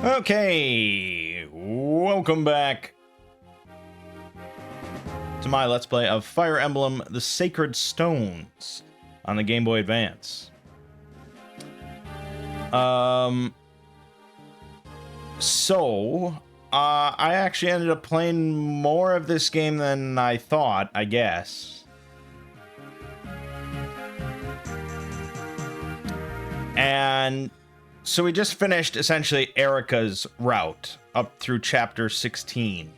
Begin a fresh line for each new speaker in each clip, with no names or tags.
Okay, welcome back to my Let's Play of Fire Emblem The Sacred Stones on the Game Boy Advance. I actually ended up playing more of this game than I thought, I guess. And so we just finished essentially Erica's route up through chapter 16.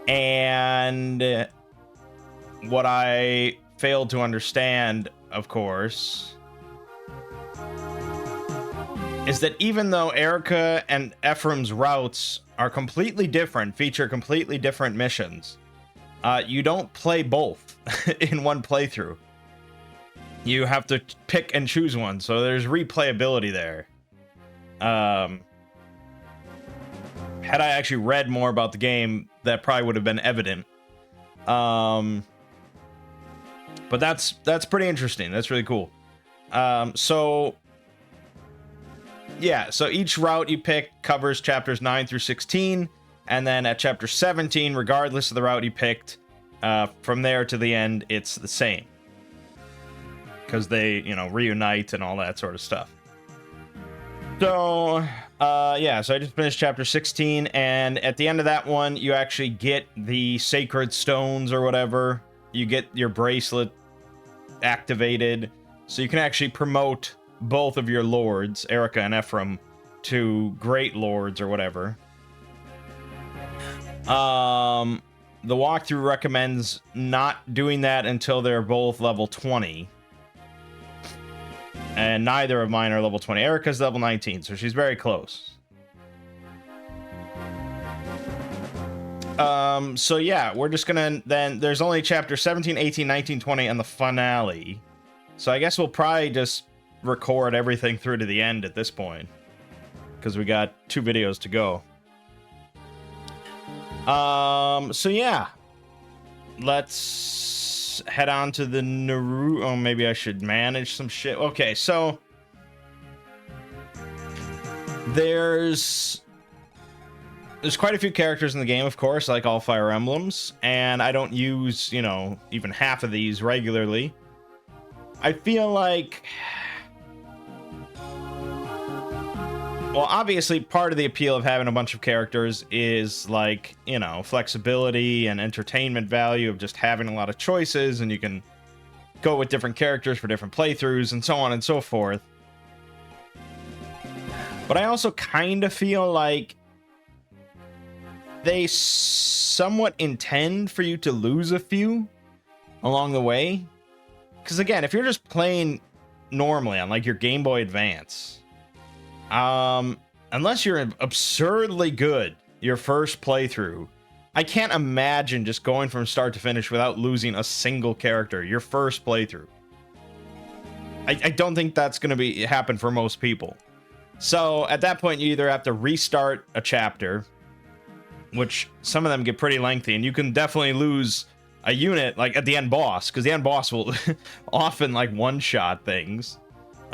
And what I failed to understand, of course, is that even though Erica and Ephraim's routes are completely different, feature completely different missions, you don't play both in one playthrough. You have to pick and choose one, so there's replayability there. Had I actually read more about the game, that probably would have been evident. But that's pretty interesting. That's really cool. So each route you pick covers chapters 9 through 16, and then at chapter 17, regardless of the route you picked, from there to the end, it's the same. Because they, reunite and all that sort of stuff. So, so I just finished chapter 16, and at the end of that one, you actually get the sacred stones or whatever. You get your bracelet activated, so you can actually promote both of your lords, Erica and Ephraim, to great lords or whatever. The walkthrough recommends not doing that until they're both level 20. And neither of mine are level 20. Erica's level 19, so she's very close. We're just gonna then... There's only chapter 17, 18, 19, 20, and the finale. So I guess we'll probably just record everything through to the end at this point. Because we got 2 videos to go. Let's head on to the Naru. Oh, maybe I should manage some shit. Okay, so there's quite a few characters in the game, of course, like all Fire Emblems, and I don't use, even half of these regularly. I feel like, well, obviously part of the appeal of having a bunch of characters is like, flexibility and entertainment value of just having a lot of choices, and you can go with different characters for different playthroughs and so on and so forth. But I also kind of feel like they somewhat intend for you to lose a few along the way. Because again, if you're just playing normally on like your Game Boy Advance, unless you're absurdly good your first playthrough, I can't imagine just going from start to finish without losing a single character your first playthrough. I don't think that's going to happen for most people. So at that point, you either have to restart a chapter, which some of them get pretty lengthy, and you can definitely lose a unit like at the end boss, because the end boss will often like one-shot things.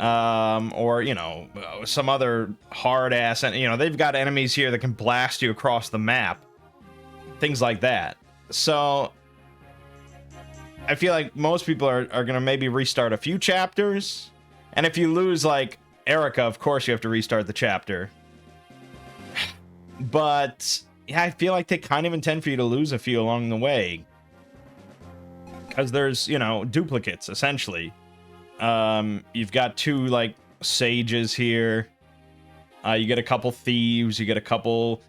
Or, some other hard-ass... they've got enemies here that can blast you across the map. Things like that. So, I feel like most people are going to maybe restart a few chapters. And if you lose, like, Erica, of course you have to restart the chapter. But, yeah, I feel like they kind of intend for you to lose a few along the way. Because there's, duplicates, essentially. You've got 2 like sages here. You get a couple thieves, you get a couple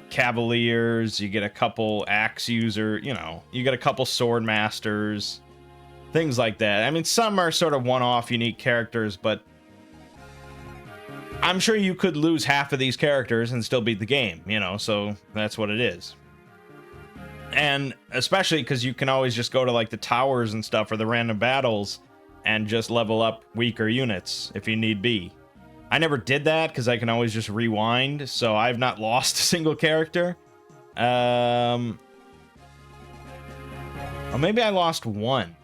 cavaliers, you get a couple axe user, you get a couple sword masters, things like that. I mean, some are sort of one-off unique characters, but I'm sure you could lose half of these characters and still beat the game, so that's what it is. And especially because you can always just go to like the towers and stuff or the random battles and just level up weaker units if you need be. I never did that because I can always just rewind, so I've not lost a single character. Well, maybe I lost one.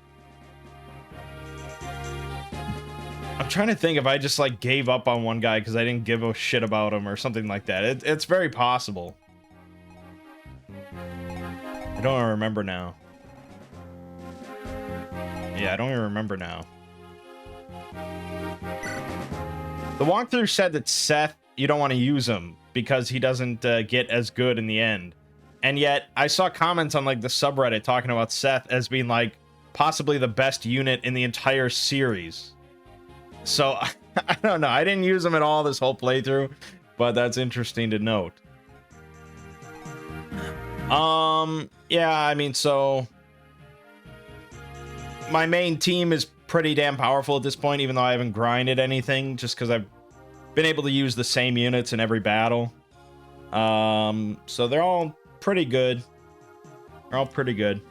I'm trying to think if I just like gave up on one guy because I didn't give a shit about him or something like that. It's very possible. I don't remember now. Yeah, I don't even remember now. The walkthrough said that Seth, you don't want to use him because he doesn't get as good in the end. And yet, I saw comments on like the subreddit talking about Seth as being like possibly the best unit in the entire series. So, I don't know. I didn't use him at all this whole playthrough, but that's interesting to note. Yeah, I mean, so my main team is pretty damn powerful at this point, even though I haven't grinded anything, just because I've been able to use the same units in every battle. So they're all pretty good. They're all pretty good.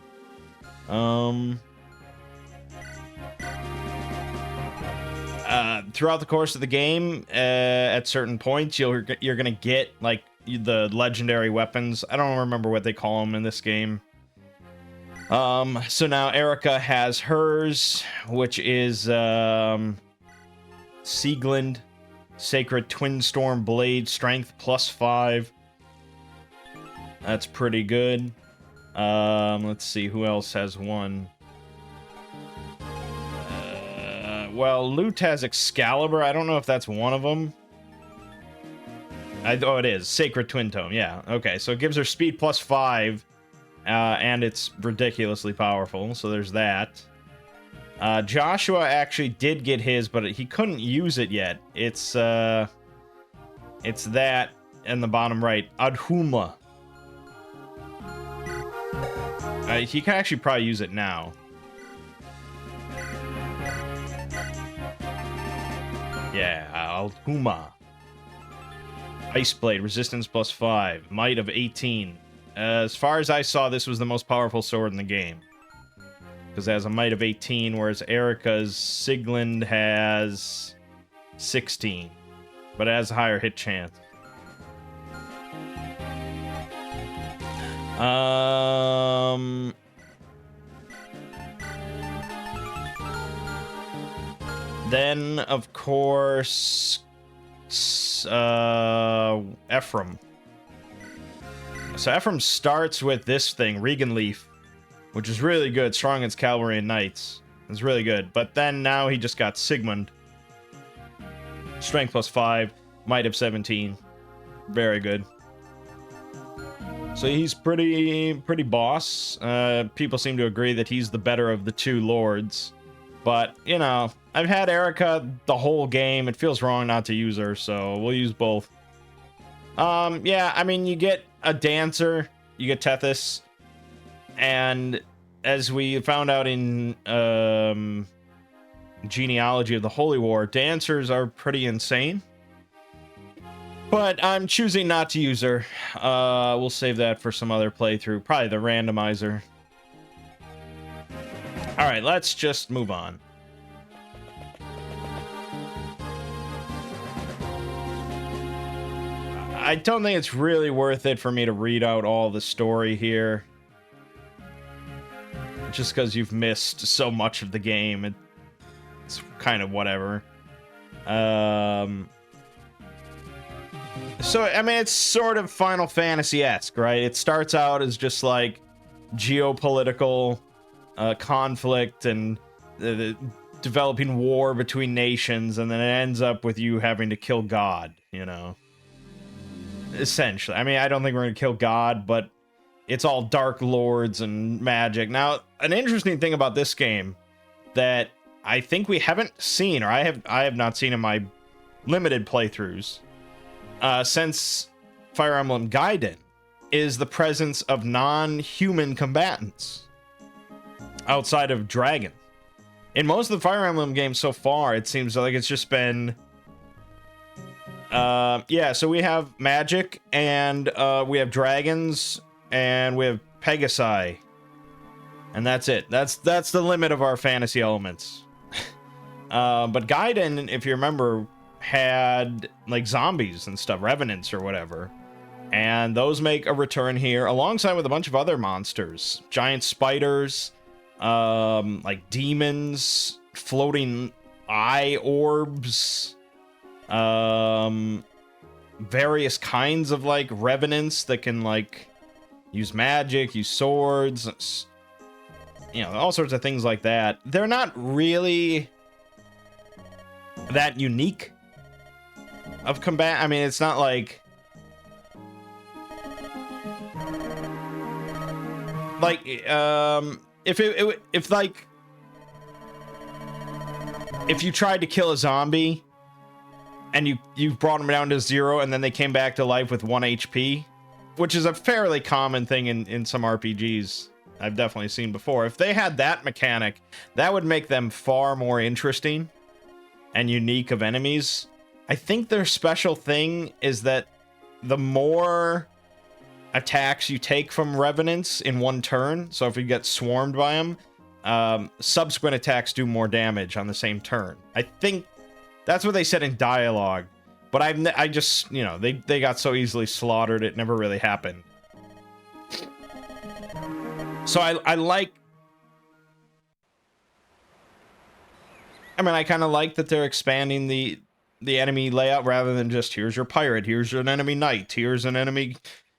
Throughout the course of the game, at certain points, you're gonna get like the legendary weapons. I don't remember what they call them in this game. So now Erica has hers, which is Sieglind, Sacred Twin Storm Blade, Strength +5. That's pretty good. Let's see who else has one. Well, Lute has Excalibur. I don't know if that's one of them. Oh, it is. Sacred Twin Tome. Yeah. Okay, so it gives her speed +5, and it's ridiculously powerful. So there's that. Joshua actually did get his, but he couldn't use it yet. It's that in the bottom right. Adhuma. He can actually probably use it now. Yeah, Adhuma. Ice Blade, resistance +5, might of 18. As far as I saw, this was the most powerful sword in the game. Because it has a might of 18, whereas Erica's Sieglind has 16. But it has a higher hit chance. Then, of course, Ephraim. So Ephraim starts with this thing, Regan Leaf, which is really good, strong against cavalry and knights. It's really good. But then now he just got Sigmund. Strength +5, might of 17. Very good. So he's pretty boss. People seem to agree that he's the better of the two lords. But, you know, I've had Erica the whole game. It feels wrong not to use her, so we'll use both. Yeah, I mean, you get a dancer, you get Tethys, and as we found out in Genealogy of the Holy War, dancers are pretty insane. But I'm choosing not to use her. We'll save that for some other playthrough, probably the randomizer. Alright, let's just move on. I don't think it's really worth it for me to read out all the story here. Just because you've missed so much of the game. It's kind of whatever. So, I mean, it's sort of Final Fantasy-esque, right? It starts out as just like geopolitical conflict and the developing war between nations, and then it ends up with you having to kill God, you know? Essentially. I mean, I don't think we're going to kill God, but it's all Dark Lords and magic. Now, an interesting thing about this game that I think we haven't seen, or I have not seen in my limited playthroughs since Fire Emblem Gaiden, is the presence of non-human combatants outside of dragon. In most of the Fire Emblem games so far, it seems like it's just been yeah, so we have magic, and we have dragons, and we have Pegasi, and that's it. That's the limit of our fantasy elements. But Gaiden, if you remember, had like zombies and stuff, revenants or whatever, and those make a return here alongside with a bunch of other monsters, giant spiders, like demons, floating eye orbs, various kinds of like revenants that can like use magic, use swords, you know, all sorts of things like that. They're not really that unique of combat. I mean, it's not like if you tried to kill a zombie and you brought them down to 0 and then they came back to life with 1 HP, which is a fairly common thing in some RPGs I've definitely seen before. If they had that mechanic, that would make them far more interesting and unique of enemies. I think their special thing is that the more attacks you take from revenants in one turn, so if you get swarmed by them, subsequent attacks do more damage on the same turn. I think that's what they said in dialogue, but I just, you know, they got so easily slaughtered, it never really happened. So I like, I mean, I kind of like that they're expanding the enemy layout rather than just, here's your pirate, here's an enemy knight, here's an enemy,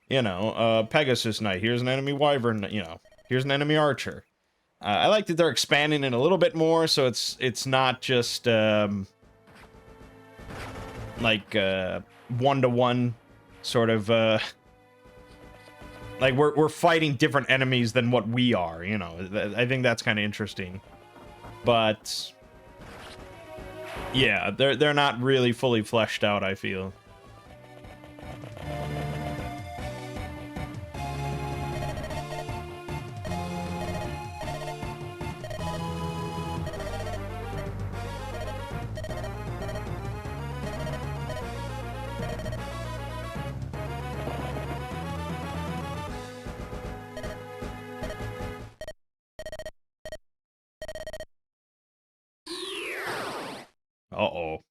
you know, Pegasus knight, here's an enemy wyvern, you know, here's an enemy archer. I like that they're expanding it a little bit more, so it's not just like one-to-one sort of like we're fighting different enemies than what we are, you know. I think that's kind of interesting. But yeah, they're not really fully fleshed out, I feel. Uh-oh.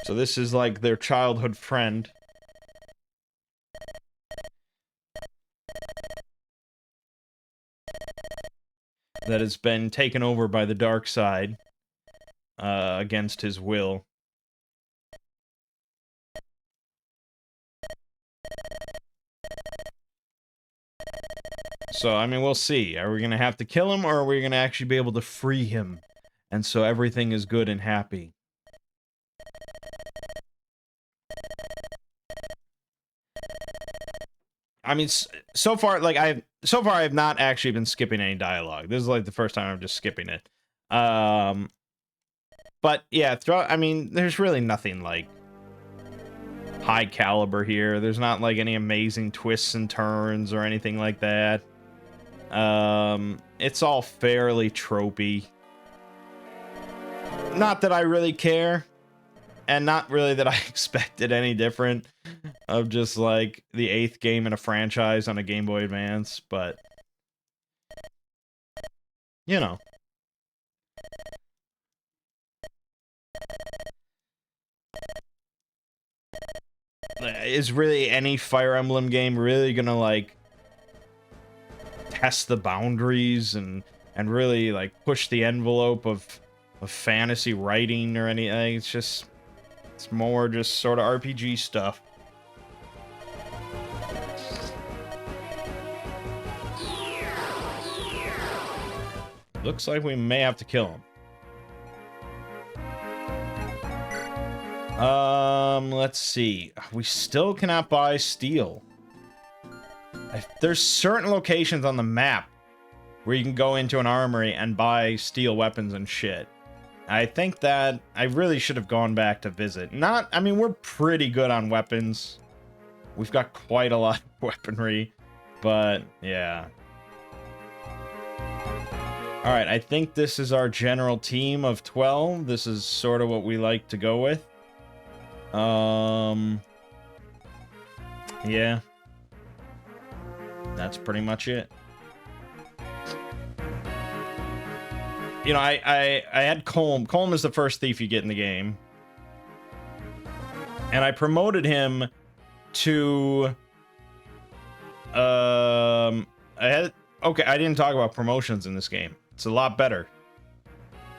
So this is like their childhood friend. That has been taken over by the dark side against his will. So, I mean, we'll see. Are we going to have to kill him, or are we going to actually be able to free him? And so everything is good and happy. I mean, so far I have not actually been skipping any dialogue. This is like the first time I'm just skipping it. But yeah, I mean, there's really nothing like high caliber here. There's not like any amazing twists and turns or anything like that. It's all fairly tropey. Not that I really care, and not really that I expected any different of just like the 8th game in a franchise on a Game Boy Advance, but you know. Is really any Fire Emblem game really gonna like test the boundaries and really like push the envelope of fantasy writing or anything? It's more just sort of RPG stuff. Looks like we may have to kill him. Let's see. We still cannot buy steel. There's certain locations on the map where you can go into an armory and buy steel weapons and shit. I think that I really should have gone back to visit. I mean, we're pretty good on weapons. We've got quite a lot of weaponry, but yeah. Alright, I think this is our general team of 12. This is sort of what we like to go with. Yeah. That's pretty much it. You know, I had Colm. Colm is the first thief you get in the game. And I promoted him to Okay, I didn't talk about promotions in this game. It's a lot better.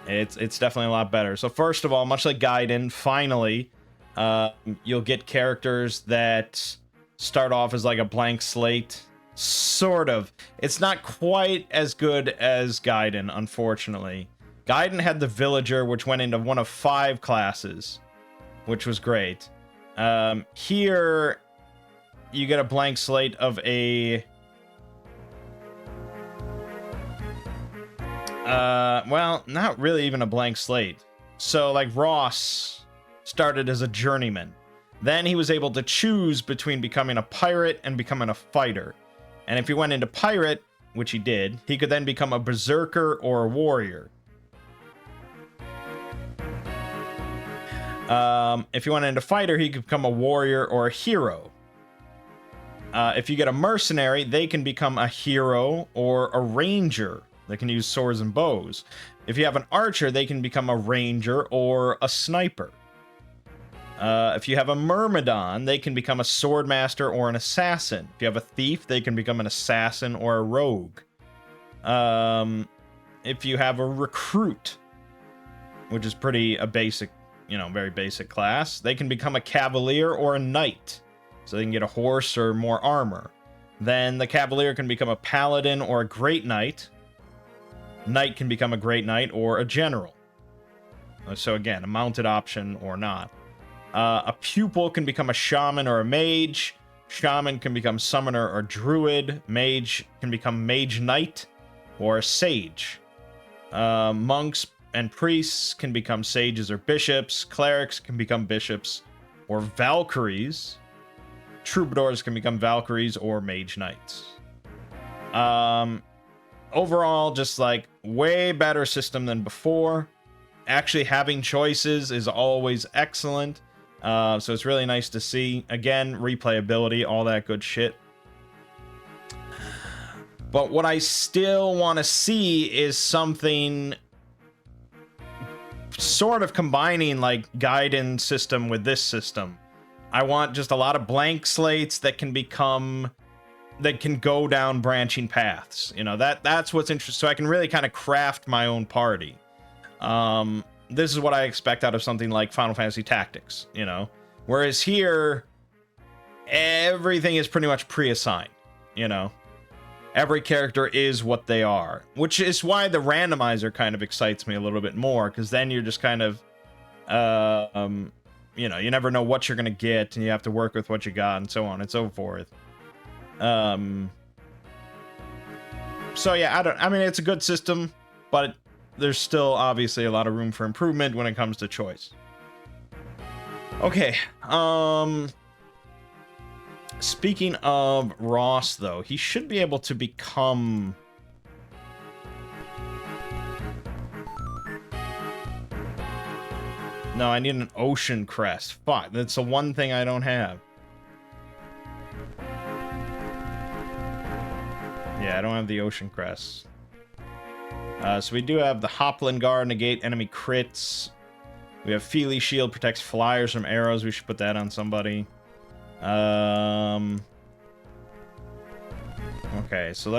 It's definitely a lot better. So first of all, much like Gaiden, finally, you'll get characters that start off as like a blank slate. Sort of. It's not quite as good as Gaiden, unfortunately. Gaiden had the Villager, which went into one of 5 classes, which was great. Here, you get a blank slate of a... well, not really even a blank slate. So, like, Ross started as a journeyman. Then he was able to choose between becoming a pirate and becoming a fighter. And if he went into pirate, which he did, he could then become a berserker or a warrior. If he went into fighter, he could become a warrior or a hero. If you get a mercenary, they can become a hero or a ranger. They can use swords and bows. If you have an archer, they can become a ranger or a sniper. If you have a myrmidon, they can become a swordmaster or an assassin. If you have a thief, they can become an assassin or a rogue. If you have a recruit, which is a basic, very basic class, they can become a cavalier or a knight. So they can get a horse or more armor. Then the cavalier can become a paladin or a great knight. Knight can become a great knight or a general. So again, a mounted option or not. A pupil can become a shaman or a mage. Shaman can become summoner or druid. Mage can become mage knight or a sage. Monks and priests can become sages or bishops. Clerics can become bishops or valkyries. Troubadours can become valkyries or mage knights. Overall, just like way better system than before. Actually having choices is always excellent. So it's really nice to see. Again, replayability, all that good shit. But what I still want to see is something sort of combining like Gaiden system with this system. I want just a lot of blank slates that can go down branching paths. That's what's interesting. So I can really kind of craft my own party. This is what I expect out of something like Final Fantasy Tactics, Whereas here, everything is pretty much pre-assigned, Every character is what they are, which is why the randomizer kind of excites me a little bit more, because then you're just kind of, you never know what you're going to get, and you have to work with what you got, and so on and so forth. So yeah, I mean, it's a good system, but there's still obviously a lot of room for improvement when it comes to choice. Okay, speaking of Ross, though, he should be able to become... No, I need an ocean crest. Fuck, that's the one thing I don't have. Yeah, I don't have the ocean crest. So we do have the Hopland Guard, negate enemy crits. We have Feely Shield, protects flyers from arrows. We should put that on somebody. Okay, so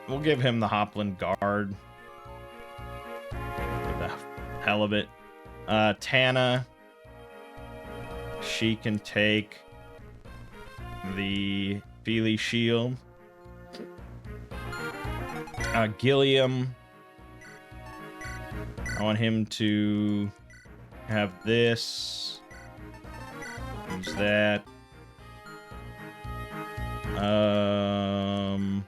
we'll give him the Hopland Guard. For the hell of it. Tana. She can take the Feely Shield. Gilliam. I want him to have this. Use that. I'm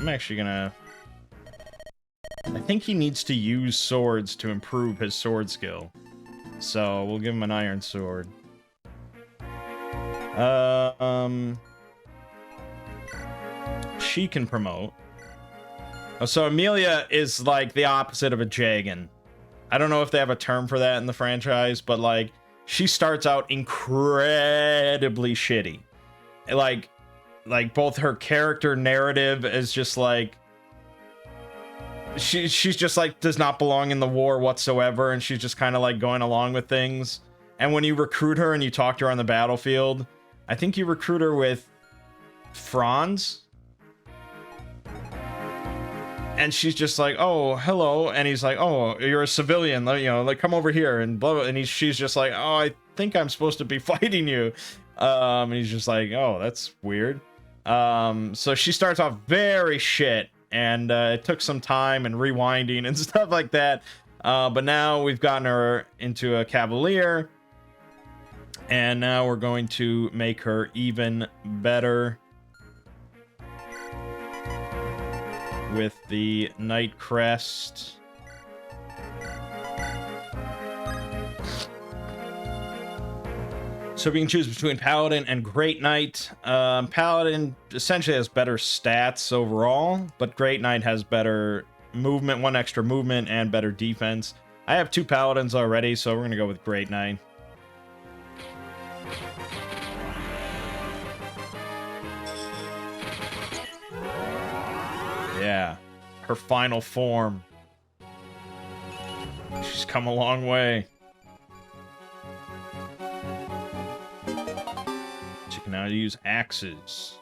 actually gonna... I think he needs to use swords to improve his sword skill. So we'll give him an iron sword. She can promote. Oh, so Amelia is like the opposite of a Jagan. I don't know if they have a term for that in the franchise, but like she starts out incredibly shitty. Like both her character narrative is just like she's just like does not belong in the war whatsoever, and she's just kind of like going along with things. And when you recruit her and you talk to her on the battlefield, I think you recruit her with Franz. And she's just like, oh, hello. And he's like, oh, you're a civilian, you know, like come over here and blah, blah. And she's just like, oh, I think I'm supposed to be fighting you. And he's just like, oh, that's weird. So she starts off very shit, and it took some time and rewinding and stuff like that. But now we've gotten her into a cavalier, and now we're going to make her even better with the Knight Crest. So we can choose between Paladin and Great Knight. Paladin essentially has better stats overall, but Great Knight has better movement, 1 extra movement, and better defense. I have 2 Paladins already, so we're going to go with Great Knight. Yeah, her final form. She's come a long way. She can now use axes.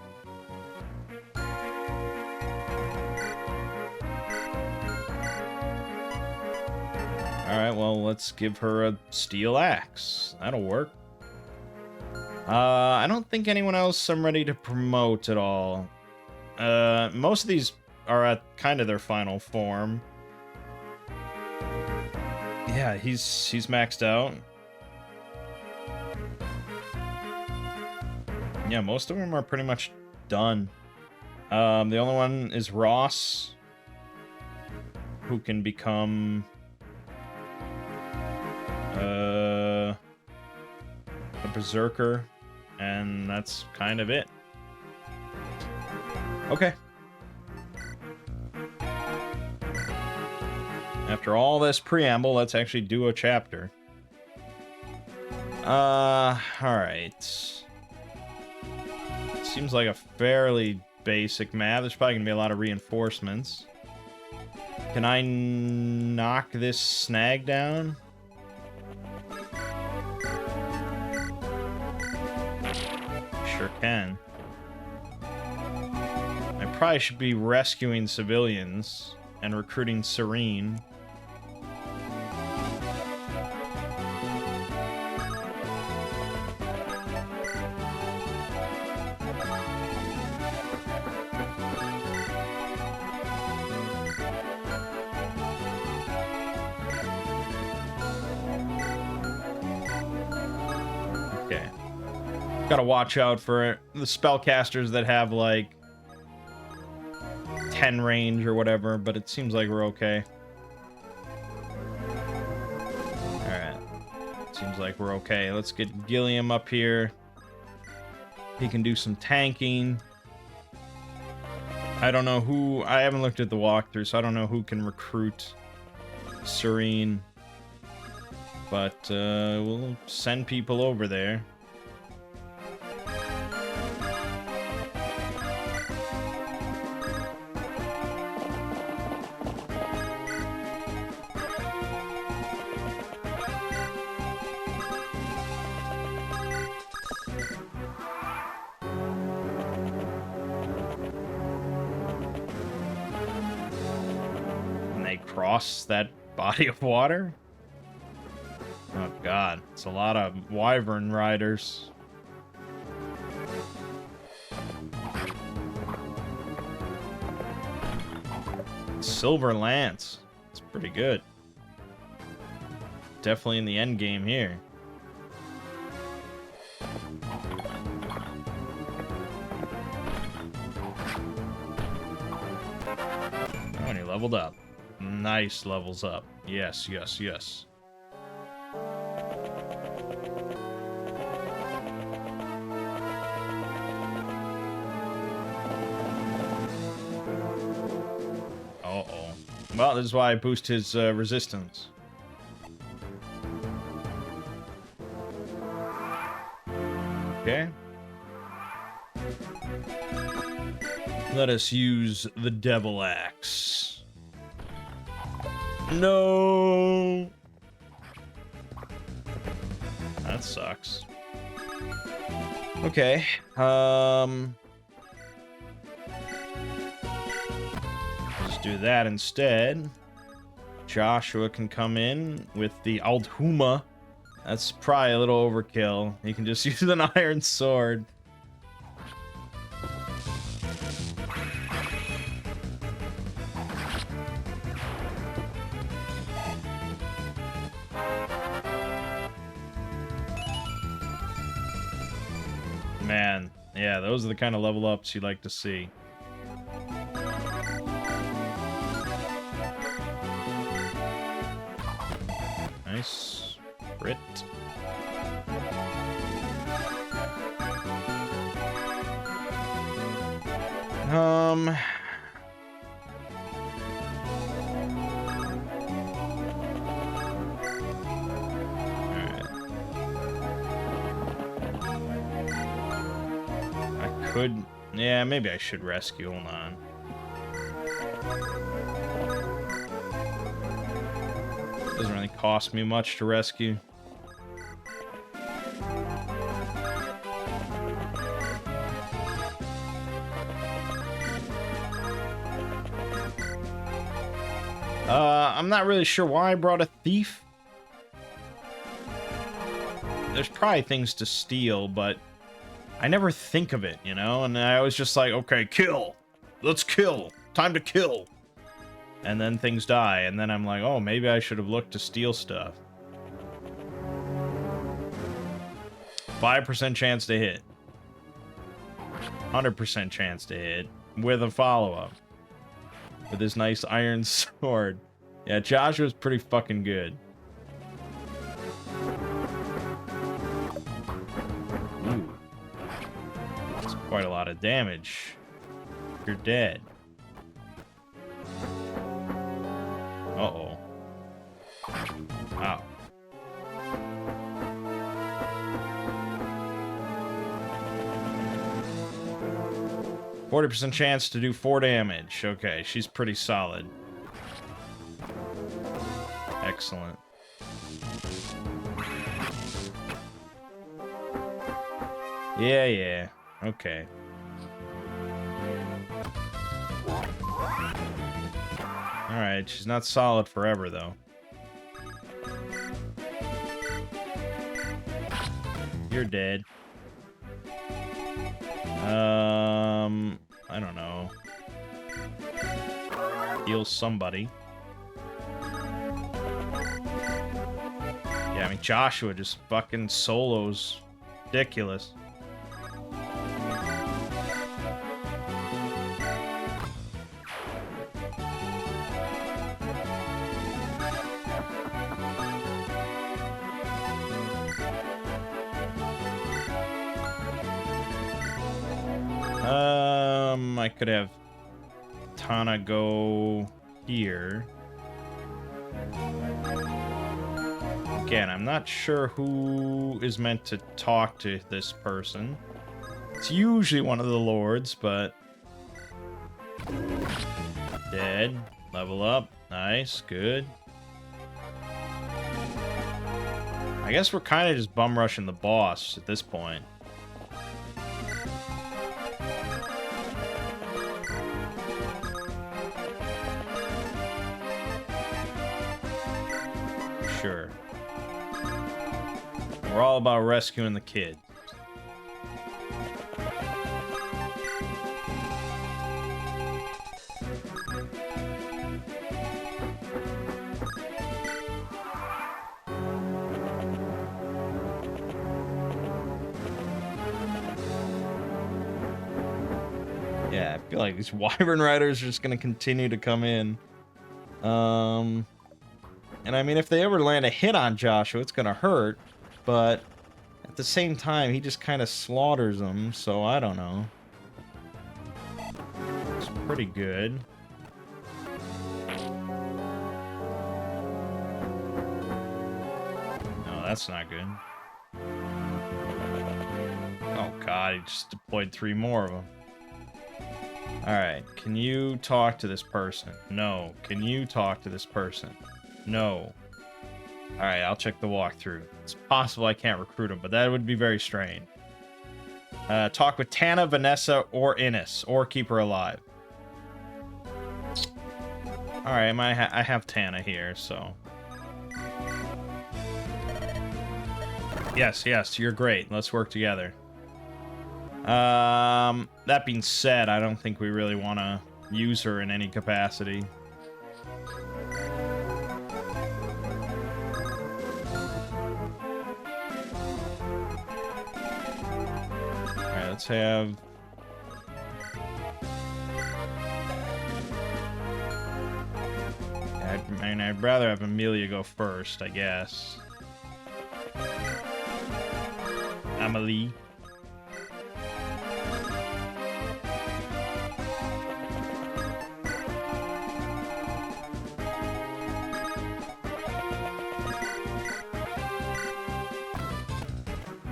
Alright, well, let's give her a steel axe. That'll work. I don't think anyone else I'm ready to promote at all. Most of these are at kind of their final form. Yeah, he's maxed out. Yeah, most of them are pretty much done. The only one is Ross, who can become a berserker, and that's kind of it. Okay. After all this preamble, let's actually do a chapter. Alright. Seems like a fairly basic map. There's probably gonna be a lot of reinforcements. Can I knock this snag down? Sure can. I probably should be rescuing civilians and recruiting Serene. Gotta watch out for the spellcasters that have like 10 range or whatever, but it seems like we're okay. Alright. Seems like we're okay. Let's get Gilliam up here. He can do some tanking. I don't know who... I haven't looked at the walkthrough, so I don't know who can recruit Serene. But we'll send people over there. Cross that body of water? Oh god, it's a lot of wyvern riders. Silver Lance. It's pretty good. Definitely in the end game here. Oh, and he leveled up. Nice, levels up. Yes, yes, yes. Uh-oh. Well, this is why I boost his resistance. Okay. Let us use the Devil Axe. No. That sucks. Okay. Let's do that instead. Joshua can come in with the Aldhuma. That's probably a little overkill. He can just use an iron sword. Man, yeah, those are the kind of level ups you like to see. Nice. Crit. Yeah, maybe I should rescue. Hold on. Doesn't really cost me much to rescue. I'm not really sure why I brought a thief. There's probably things to steal, but I never think of it, you know? And I was just like, okay, kill. Let's kill. Time to kill. And then things die, and then I'm like, oh, maybe I should have looked to steal stuff. 5% chance to hit. 100% chance to hit with a follow-up. With this nice iron sword. Yeah, Joshua's pretty fucking good. Ooh. That's quite a lot of damage. You're dead. Uh-oh. Wow. %40 chance to do 4 damage. Okay, she's pretty solid. Excellent. Yeah. Okay. Alright, she's not solid forever, though. You're dead. I don't know. Heal somebody. Yeah, I mean, Joshua just fucking solos. Ridiculous. I could have Tana go here. Again, I'm not sure who is meant to talk to this person. It's usually one of the lords, but... Dead. Level up. Nice. Good. I guess we're kind of just bum rushing the boss at this point. Sure. We're all about rescuing the kid. Yeah, I feel like these Wyvern Riders are just gonna continue to come in. And I mean, if they ever land a hit on Joshua, it's gonna hurt. But at the same time, he just kind of slaughters them, so I don't know. It's pretty good. No, that's not good. Oh god, he just deployed 3 more of them. Alright, can you talk to this person? No. Can you talk to this person? No. Alright, I'll check the walkthrough. It's possible I can't recruit him, but that would be very strange. Talk with Tana, Vanessa, or Innes, or keep her alive. Alright, I have Tana here, so... Yes, you're great. Let's work together. That being said, I don't think we really want to use her in any capacity. Alright, let's have... I'd rather have Amelia go first, I guess. Amelie.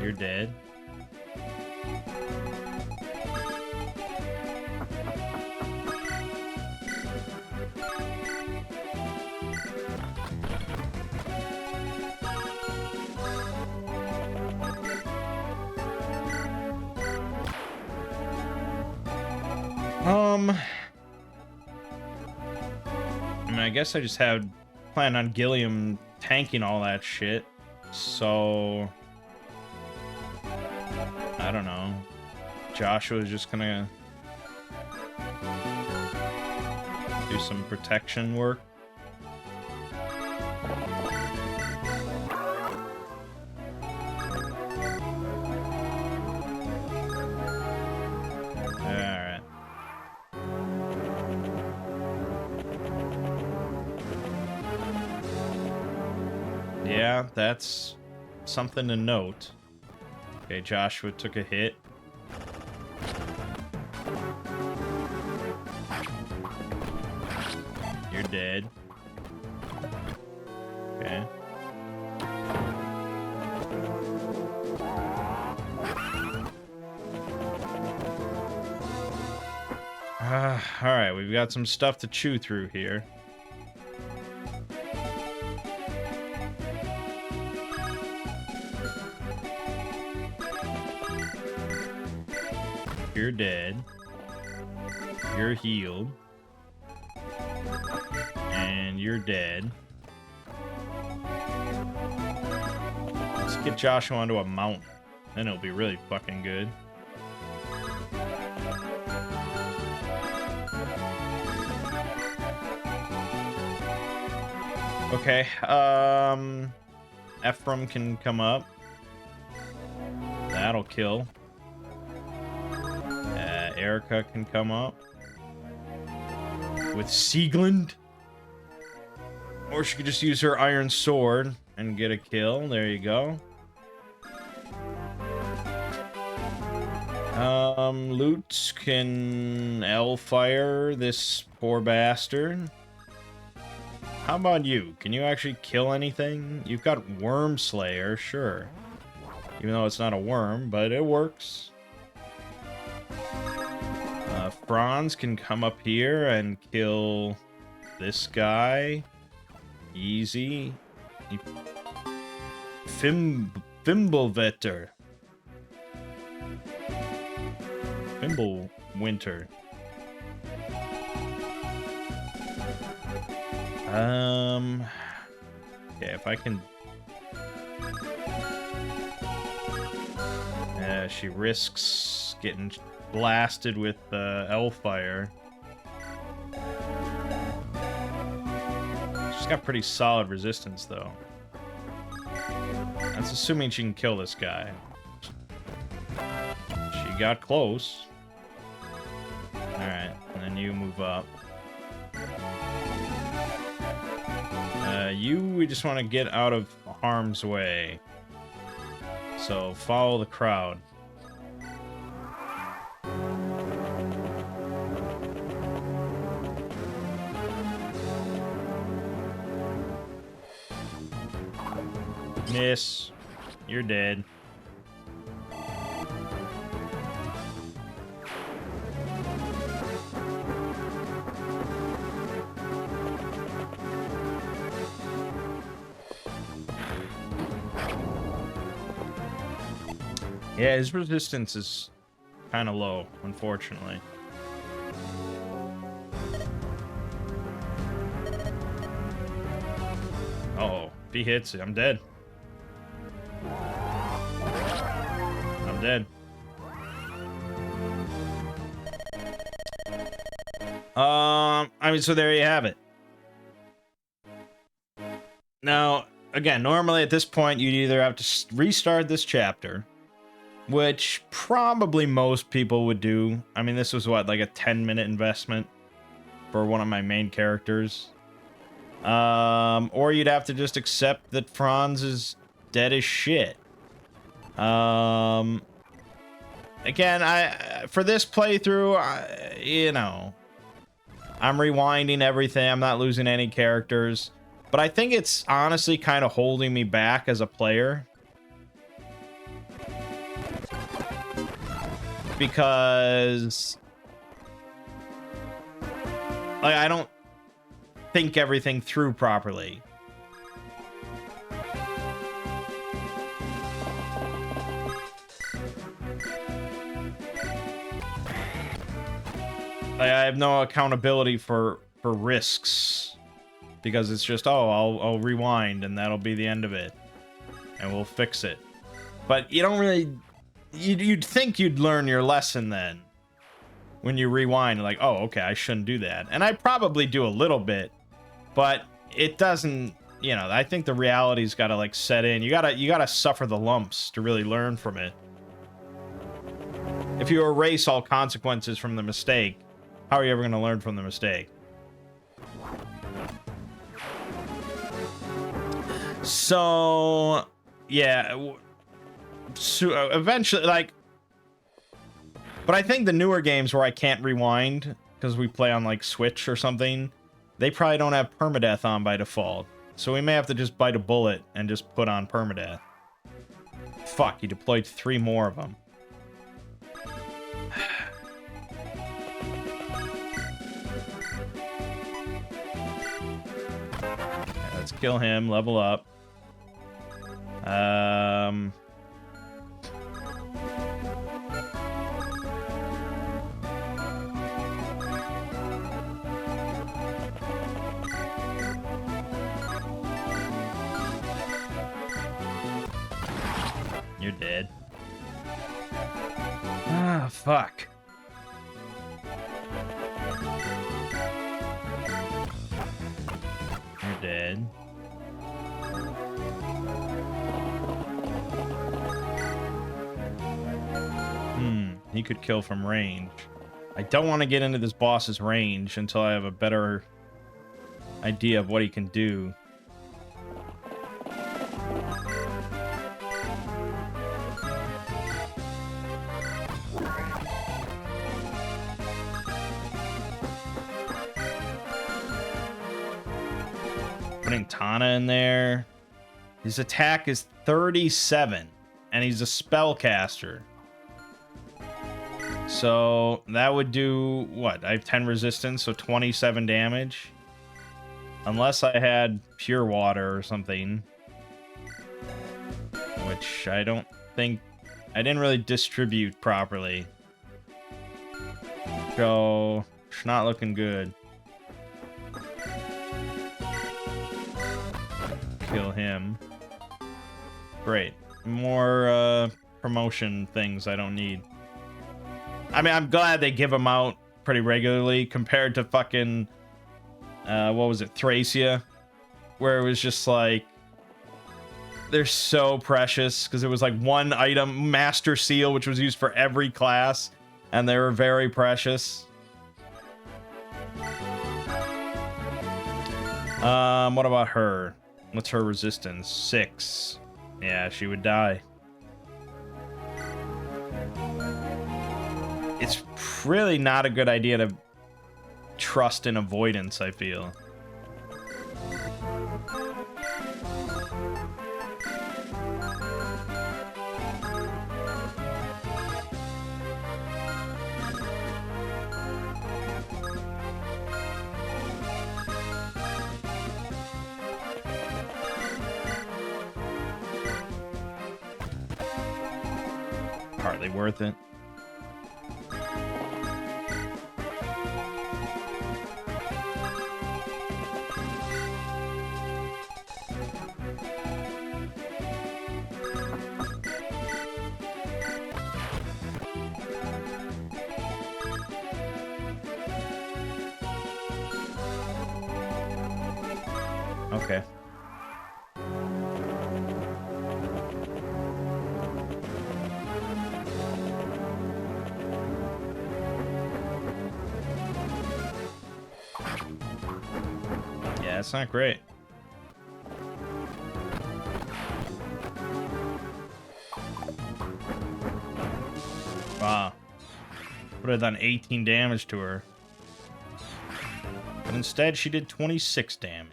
You're dead. I mean, I guess I just had planned on Gilliam tanking all that shit, so I don't know. Joshua's just gonna do some protection work. Alright. Yeah, that's something to note. Okay, Joshua took a hit. You're dead. Okay. Alright, we've got some stuff to chew through here. You're dead. You're healed. And you're dead. Let's get Joshua onto a mountain. Then it'll be really fucking good. Okay, Ephraim can come up. That'll kill. Erica can come up. With Sieglund. Or she could just use her iron sword and get a kill. There you go. Lutz can L-fire this poor bastard. How about you? Can you actually kill anything? You've got Worm Slayer, sure. Even though it's not a worm, but it works. Franz can come up here and kill this guy. Easy. Fimblewetter. Fimblewinter. Okay, if I can... she risks getting blasted with Hellfire. She's got pretty solid resistance, though. That's assuming she can kill this guy. She got close. Alright, and then you move up. We just want to get out of harm's way. So, follow the crowd. Miss. You're dead. Yeah, his resistance is kind of low, unfortunately. Uh-oh. If he hits it, I'm dead. I'm dead. I mean, so there you have it. Now, again, normally at this point, you'd either have to restart this chapter, which probably most people would do. I mean, this was what, like a 10-minute investment for one of my main characters. Or you'd have to just accept that Franz is dead as shit. Again, for this playthrough, you know, I'm rewinding everything. I'm not losing any characters. But I think it's honestly kind of holding me back as a player. Because like, I don't think everything through properly. Like, I have no accountability for risks. Because it's just, oh, I'll rewind and that'll be the end of it. And we'll fix it. But you don't really... You'd think you'd learn your lesson then. When you rewind, like, oh, okay, I shouldn't do that. And I probably do a little bit. But it doesn't... You know, I think the reality's gotta, like, set in. You gotta suffer the lumps to really learn from it. If you erase all consequences from the mistake, how are you ever gonna learn from the mistake? So, yeah, so eventually, like, but I think the newer games where I can't rewind because we play on like Switch or something, they probably don't have permadeath on by default. So we may have to just bite a bullet and just put on permadeath. Fuck, you deployed 3 more of them. Let's kill him, level up. You're dead. Ah, fuck. You're dead. He could kill from range. I don't want to get into this boss's range until I have a better idea of what he can do. Putting Tana in there. His attack is 37, and he's a spellcaster. So that would do what? I have 10 resistance, so 27 damage. Unless I had pure water or something. Which I don't think... I didn't really distribute properly. So, it's not looking good. Kill him. Great. More promotion things I don't need. I mean, I'm glad they give them out pretty regularly compared to fucking, what was it, Thracia? Where it was just like, they're so precious because it was like one item, Master Seal, which was used for every class, and they were very precious. What about her? What's her resistance? 6. Yeah, she would die. It's really not a good idea to trust in avoidance, I feel. hardly worth it. Okay. Yeah, it's not great. Wow. Would have done 18 damage to her. But instead, she did 26 damage.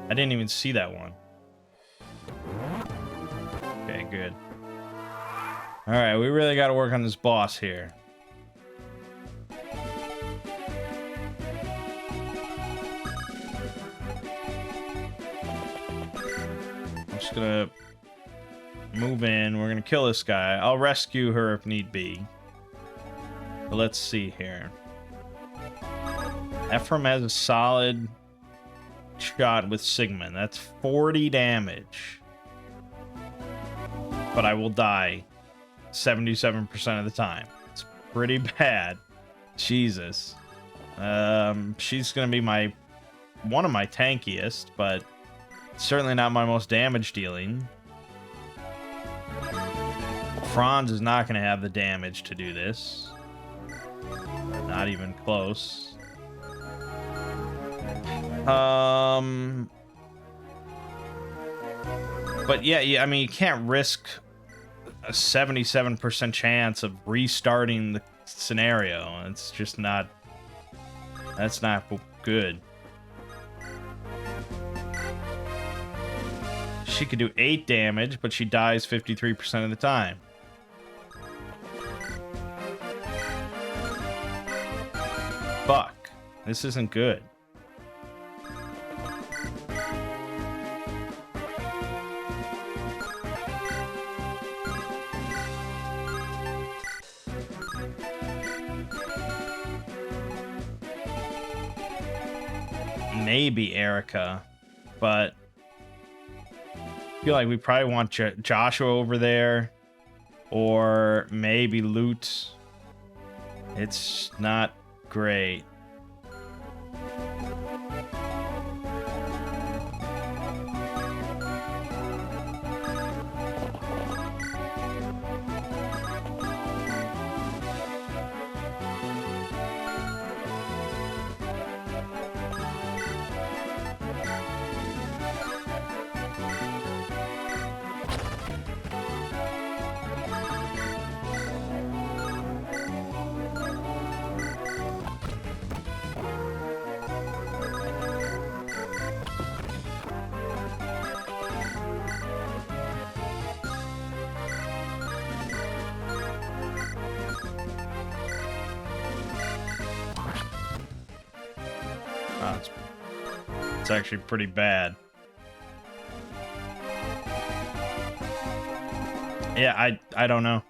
I didn't even see that one. Okay, good. Alright, we really got to work on this boss here. I'm just gonna move in. We're gonna kill this guy. I'll rescue her if need be. But let's see here. Ephraim has a solid shot with Sigmund. That's 40 damage. But I will die 77% of the time. It's pretty bad. Jesus. She's gonna be one of my tankiest, but certainly not my most damage dealing. Franz is not gonna have the damage to do this. Not even close. But yeah, I mean, you can't risk a 77% chance of restarting the scenario. It's just not... That's not good. She could do 8 damage, but she dies 53% of the time. Fuck. This isn't good. Maybe Erica, but I feel like we probably want Joshua over there, or maybe Loot. It's not great. It's actually pretty bad. Yeah, I don't know.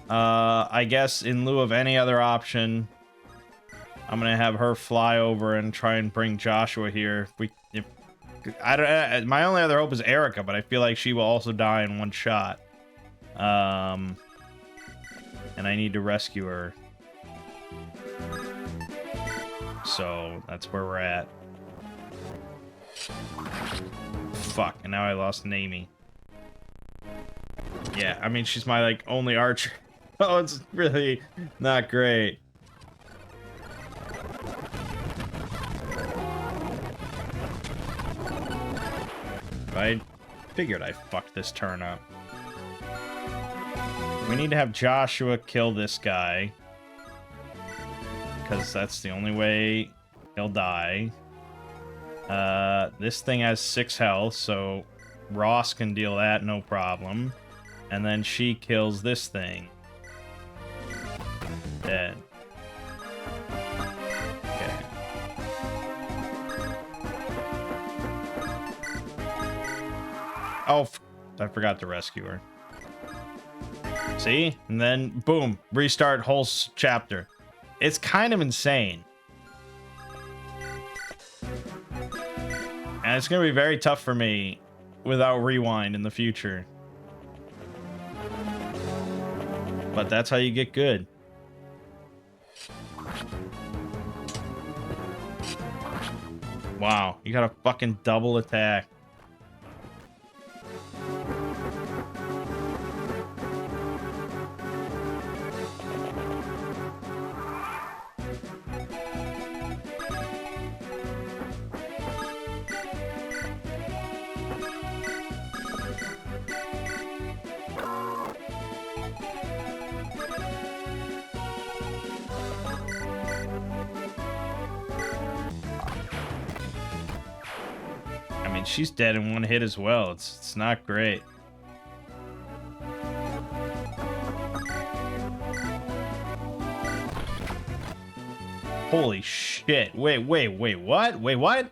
I guess in lieu of any other option, I'm gonna have her fly over and try and bring Joshua here. My only other hope is Erica, but I feel like she will also die in one shot. And I need to rescue her. So that's where we're at. Fuck, and now I lost Naomi. Yeah, I mean, she's my, like, only archer. Oh, it's really not great. I figured I fucked this turn up. We need to have Joshua kill this guy, because that's the only way he'll die. This thing has 6 health, so Ross can deal that, no problem. And then she kills this thing. Dead. Okay. Oh, I forgot to rescue her. See? And then, boom, restart whole chapter. It's kind of insane. And it's going to be very tough for me without rewind in the future. But that's how you get good. Wow, you got a fucking double attack. I mean, she's dead in one hit as well. It's not great. Holy shit. Wait, what? Wait, what?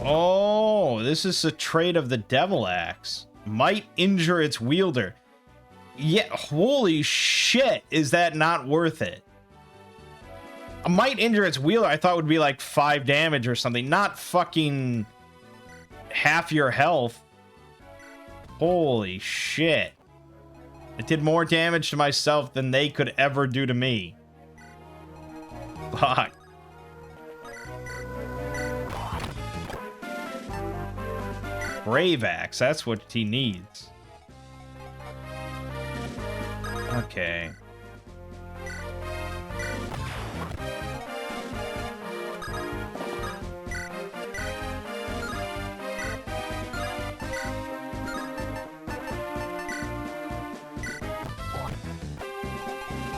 Oh, this is a trait of the Devil Axe. Might injure its wielder. Yeah, holy shit, is that not worth it? A might injure its wielder I thought would be like 5 damage or something, not fucking half your health. Holy shit. It did more damage to myself than they could ever do to me. Fuck. Brave Axe, that's what he needs. Okay.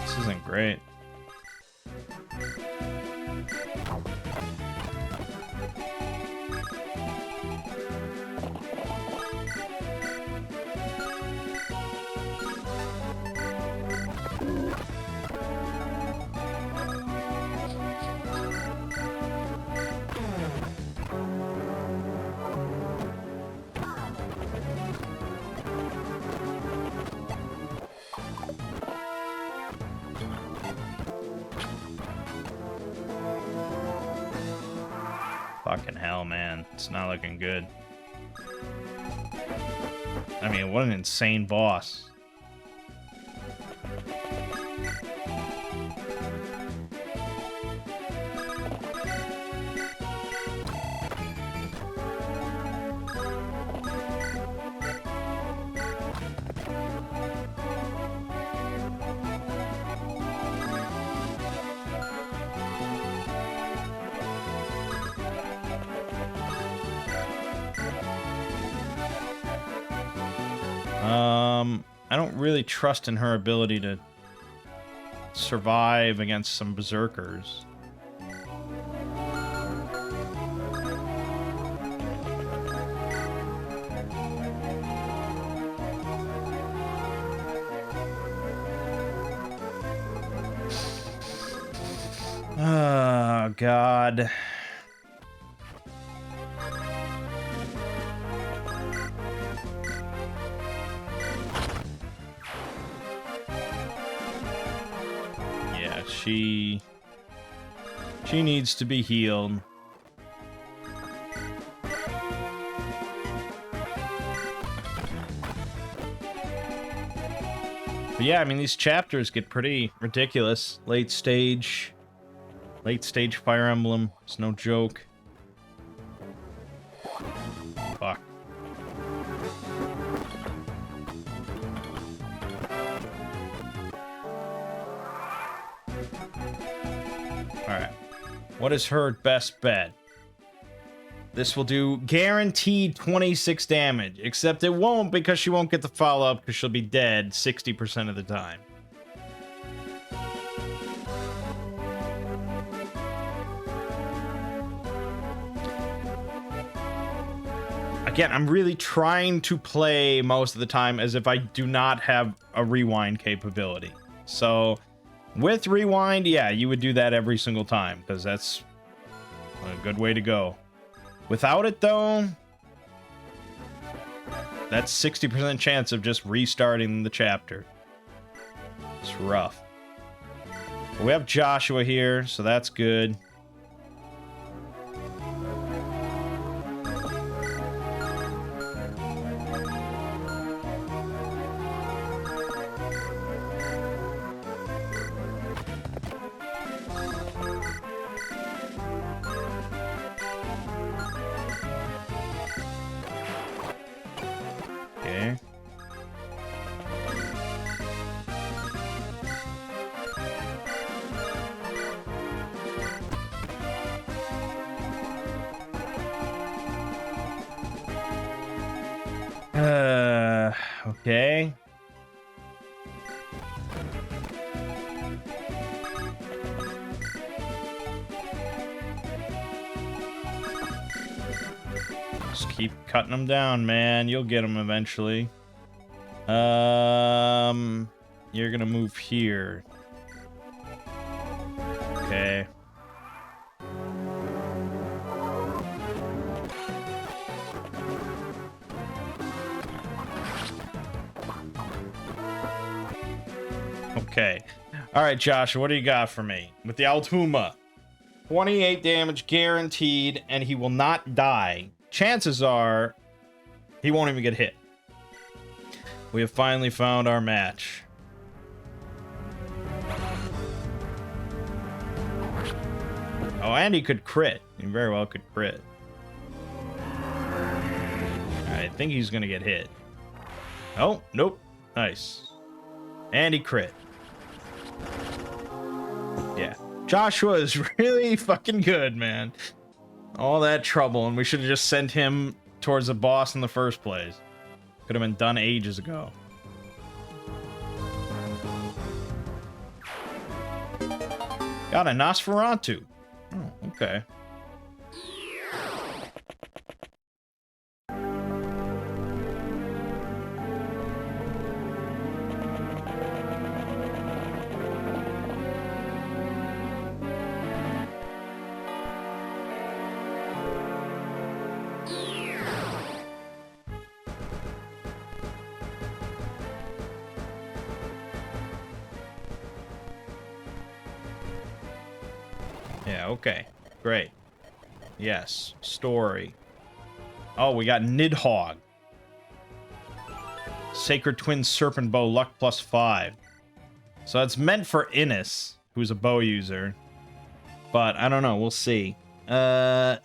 This isn't great. Fucking hell, man. It's not looking good. I mean, what an insane boss. I don't really trust in her ability to survive against some berserkers. Oh, God. She needs to be healed. But yeah, I mean, these chapters get pretty ridiculous. Late stage Fire Emblem. It's no joke. Fuck. Alright. What is her best bet? This will do guaranteed 26 damage, except it won't because she won't get the follow-up because she'll be dead 60% of the time. Again, I'm really trying to play most of the time as if I do not have a rewind capability. So, with rewind, yeah, you would do that every single time, because that's A good way to go. Without it, though, that's 60% chance of just restarting the chapter. It's rough. But we have Joshua here, so that's good. Okay. Okay. Just keep cutting them down, man. You'll get them eventually. You're gonna move here. Okay. Okay. All right, Joshua, what do you got for me? With the Altouma. 28 damage guaranteed, and he will not die. Chances are he won't even get hit. We have finally found our match. Oh, and he could crit. He very well could crit. I think he's going to get hit. Oh, nope. Nice. And he crit. Yeah. Joshua is really fucking good, man. All that trouble, and we should have just sent him towards the boss in the first place. Could have been done ages ago. Got a Nosferatu. Oh, okay. Yeah, okay. Great. Yes. Story. Oh, we got Nidhogg. Sacred Twin Serpent Bow, luck +5. So it's meant for Innis, who's a bow user. But I don't know, we'll see. Vidofnir.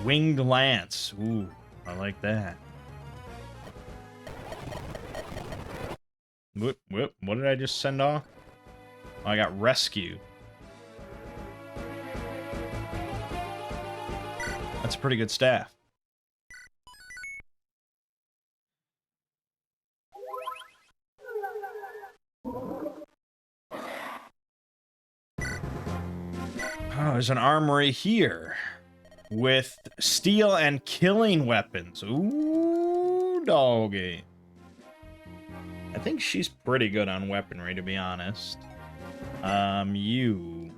Winged Lance. Ooh, I like that. What did I just send off? Oh, I got Rescue. That's a pretty good staff. Oh, there's an armory here with steel and killing weapons. Ooh, doggy. I think she's pretty good on weaponry, to be honest. You...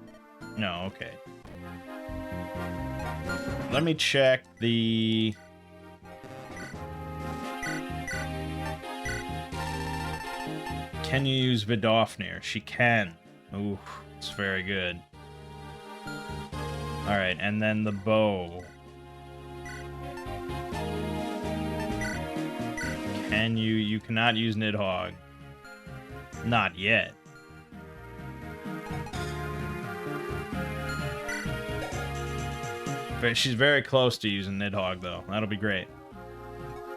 No, okay. Let me check the... Can you use Vidofnir? She can. Ooh, it's very good. Alright, and then the bow. Can you... You cannot use Nidhogg. Not yet. But she's very close to using Nidhogg, though. That'll be great.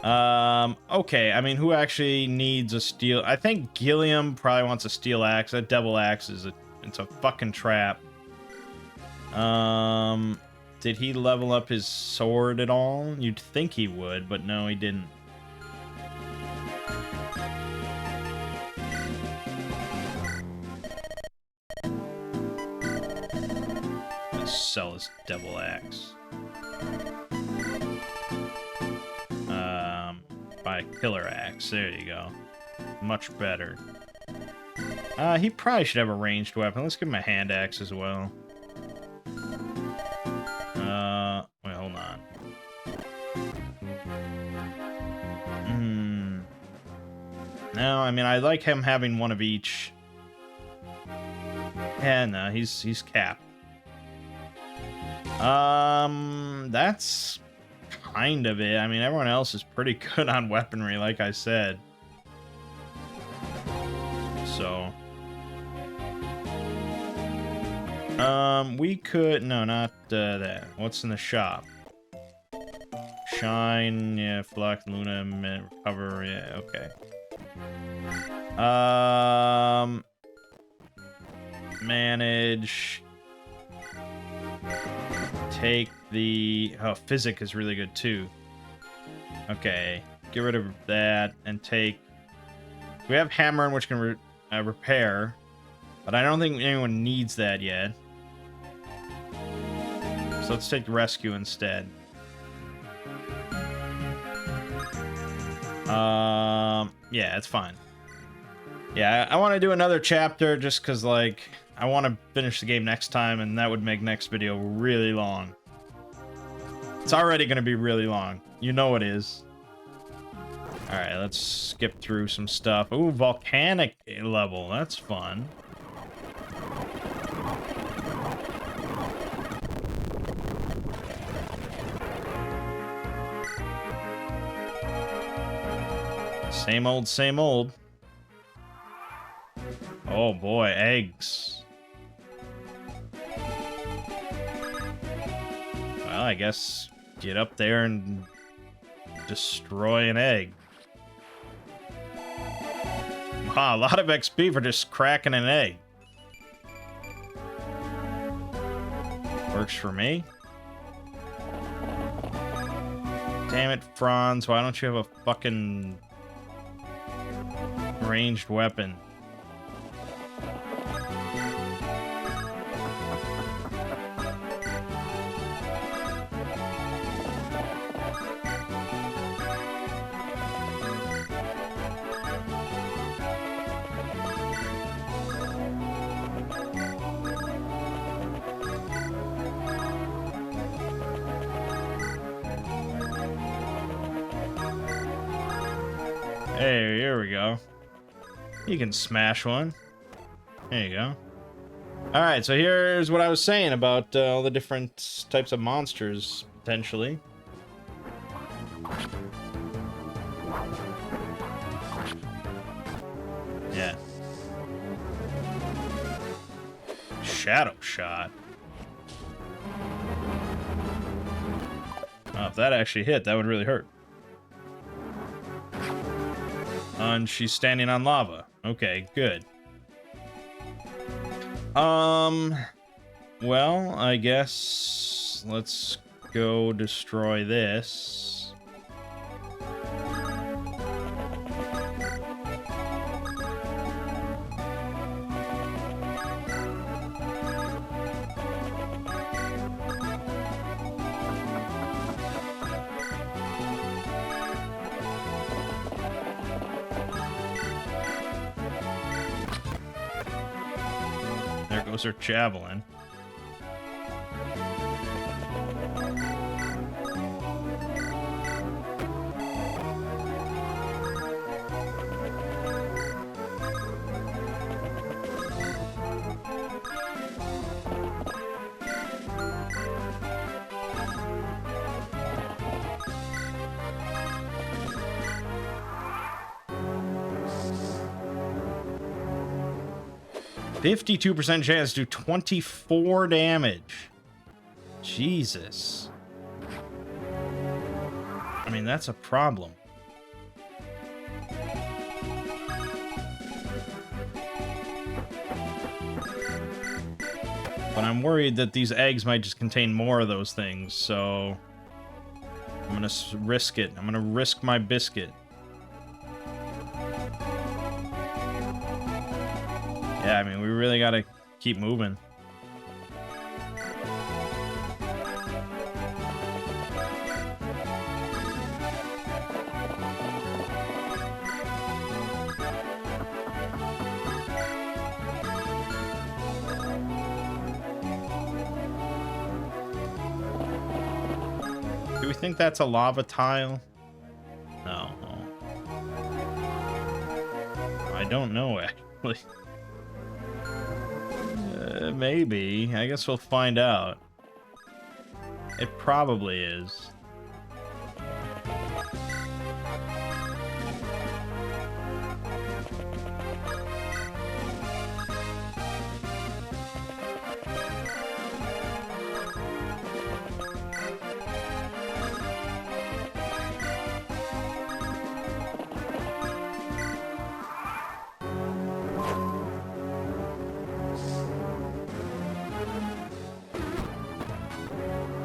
Okay, I mean, who actually needs a steel... I think Gilliam probably wants a steel axe. That devil axe is it's a fucking trap. Did he level up his sword at all? You'd think he would, but no, he didn't. Let's sell his devil axe. Buy a killer axe. There you go. Much better. He probably should have a ranged weapon. Let's give him a hand axe as well. Wait, hold on. No, I mean, I like him having one of each. Yeah, no, he's capped. That's kind of it. I mean, everyone else is pretty good on weaponry, like I said. So, we could, no, not that. What's in the shop? Shine, yeah, Flux, Luna, recover, yeah, okay. Manage. Take the, oh, Physic is really good too. Okay, get rid of that and take, we have Hammer, which can repair, but I don't think anyone needs that yet. So let's take Rescue instead. Yeah, it's fine. Yeah, I want to do another chapter just because, like, I want to finish the game next time, and that would make next video really long. It's already going to be really long. You know it is. Alright, let's skip through some stuff. Ooh, volcanic level. That's fun. Same old, same old. Oh boy, eggs. Well, I guess get up there and destroy an egg. Wow, a lot of XP for just cracking an egg. Works for me. Damn it, Franz, why don't you have a fucking ranged weapon? Hey, here we go. You can smash one. There you go. Alright, so here's what I was saying about all the different types of monsters, potentially. Yeah. Shadow shot. Oh, if that actually hit, that would really hurt. And she's standing on lava. Okay, good. Well, I guess let's go destroy this. There goes her javelin. %52 chance to do 24 damage. Jesus. I mean, that's a problem. But I'm worried that these eggs might just contain more of those things, so I'm gonna risk it. I'm gonna risk my biscuit. Yeah, I mean, we really gotta keep moving. Do we think that's a lava tile? No. I don't know, actually. Maybe. I guess we'll find out. It probably is.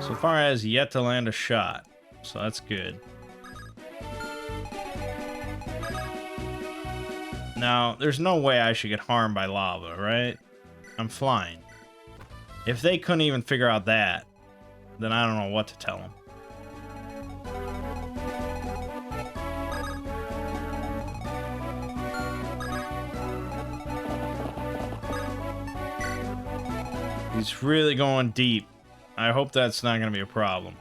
So far as yet to land a shot, so that's good. Now, there's no way I should get harmed by lava, right? I'm flying. If they couldn't even figure out that, then I don't know what to tell them. He's really going deep. I hope that's not going to be a problem.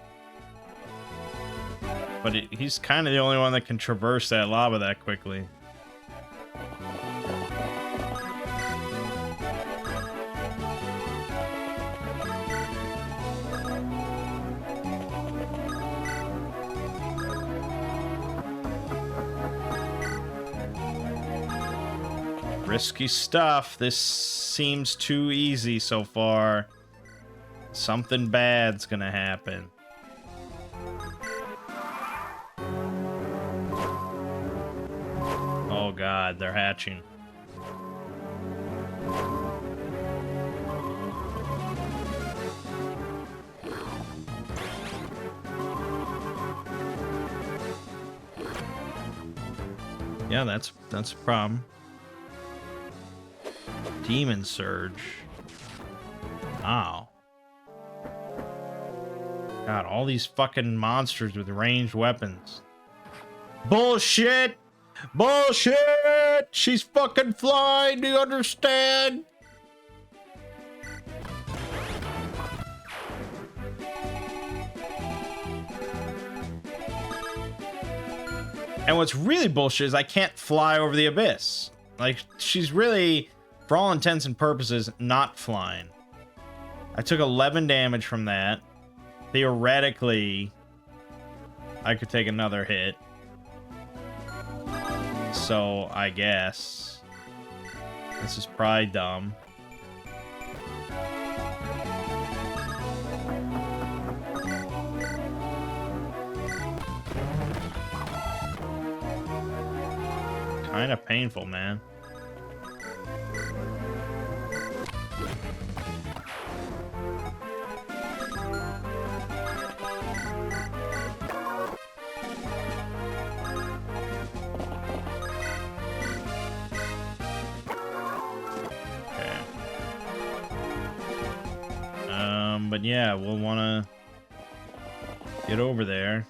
But he's kind of the only one that can traverse that lava that quickly. Risky stuff. This seems too easy so far. Something bad's gonna happen. Oh god, they're hatching. Yeah, that's a problem. Demon Surge. Wow. God, all these fucking monsters with ranged weapons. Bullshit! Bullshit! She's fucking flying, do you understand? And what's really bullshit is I can't fly over the abyss. Like, she's really, for all intents and purposes, not flying. I took 11 damage from that. Theoretically, I could take another hit. So, I guess. This is probably dumb. Kind of painful, man. But yeah, we'll want to get over there.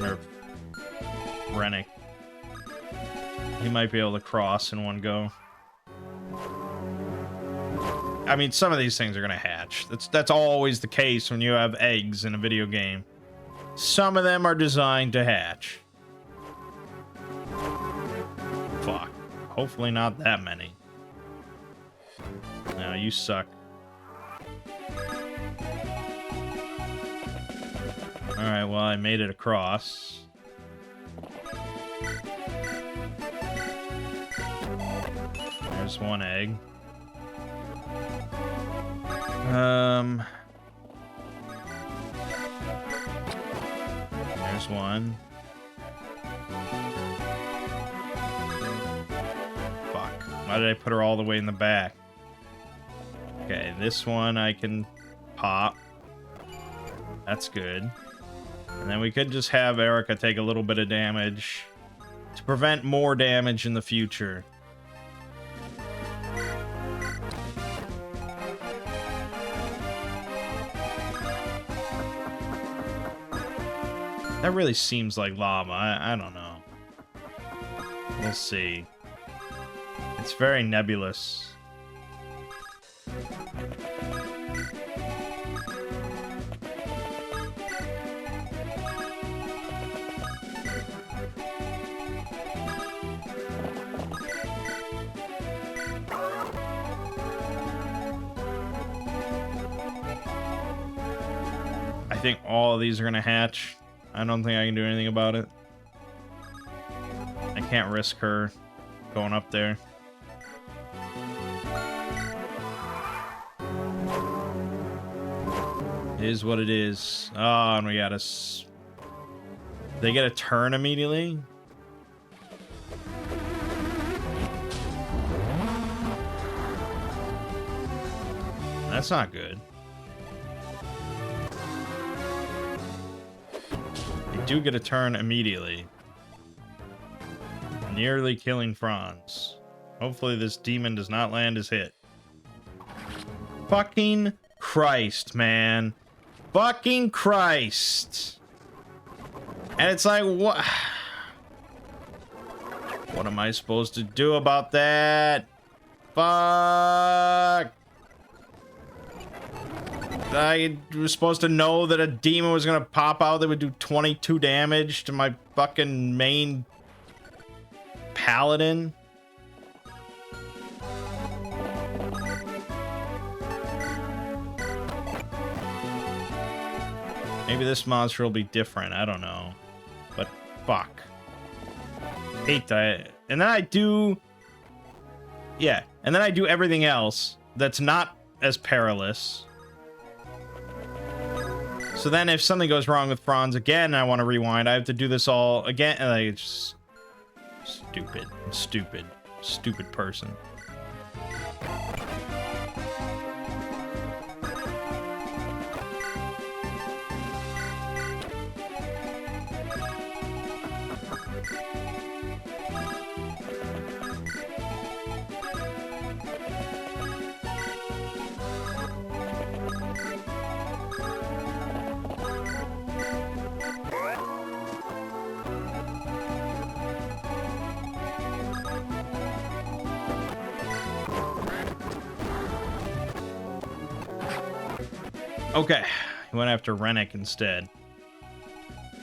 Or Rennick. He might be able to cross in one go. I mean, some of these things are gonna hatch. That's always the case when you have eggs in a video game. Some of them are designed to hatch. Fuck. Hopefully not that many. No, you suck. Alright, well, I made it across. There's one egg. There's one. Fuck. Why did I put her all the way in the back? Okay, this one I can pop. That's good. And then we could just have Erica take a little bit of damage to prevent more damage in the future. That really seems like lava. I don't know. We'll see. It's very nebulous. I think all of these are gonna hatch. I don't think I can do anything about it. I can't risk her going up there. It is what it is. Oh, and we got us. They get a turn immediately. That's not good. They do get a turn immediately. Nearly killing Franz. Hopefully this demon does not land his hit. Fucking Christ, man. Fucking Christ. And it's like, what? What am I supposed to do about that? Fuck. I was supposed to know that a demon was gonna pop out that would do 22 damage to my fucking main paladin. Maybe this monster will be different. I don't know. But fuck. Hate that. And then I do... Yeah. And then I do everything else that's not as perilous. So then if something goes wrong with Franz again and I want to rewind, I have to do this all again. And like, it's just... Stupid. Stupid. Stupid person. Okay, he went after Rennick instead.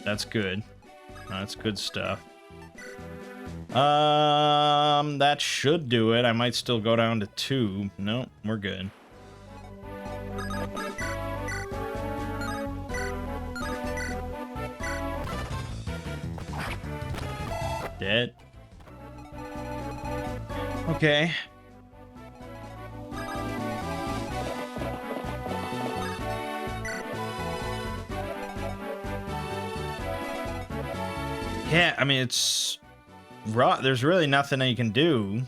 That's good. That's good stuff. That should do it. I might still go down to 2. No, we're good. Dead. Okay. Yeah, I mean, it's raw. There's really nothing that you can do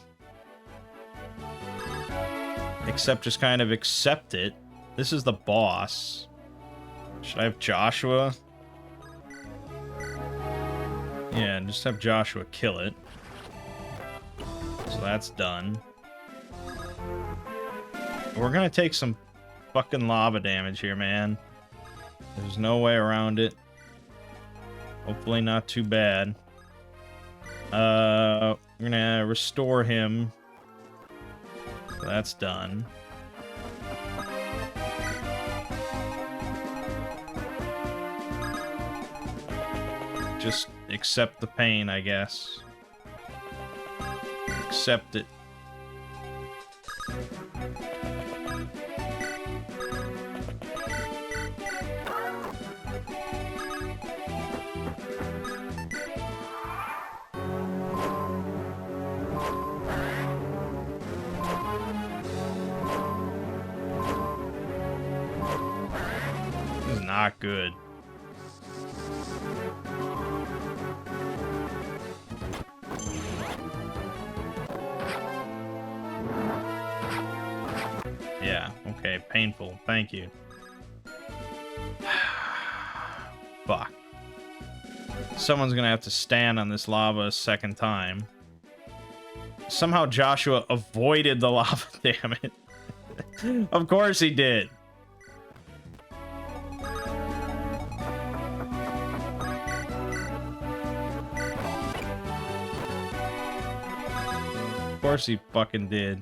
except just kind of accept it. This is the boss. Should I have Joshua? Yeah, just have Joshua kill it. So that's done. We're gonna take some fucking lava damage here, man. There's no way around it. Hopefully not too bad. We're gonna restore him. So that's done. Just accept the pain, I guess. Accept it. Not good. Yeah, okay, painful. Thank you. Fuck. Someone's gonna have to stand on this lava a second time. Somehow Joshua avoided the lava, damn it. Of course he did. Of course he fucking did.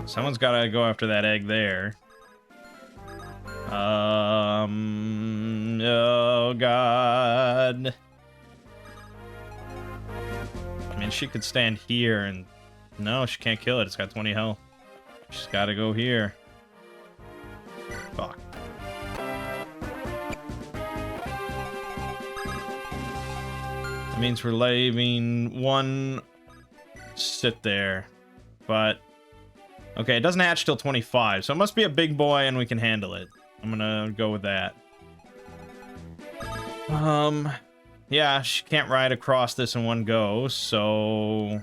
Someone's gotta go after that egg there. Oh god. I mean, she could stand here and... No, she can't kill it. It's got 20 health. She's gotta go here. Fuck. That means we're leaving one sit there. But... Okay, it doesn't hatch till 25, so it must be a big boy and we can handle it. I'm gonna go with that. Yeah, she can't ride across this in one go, so...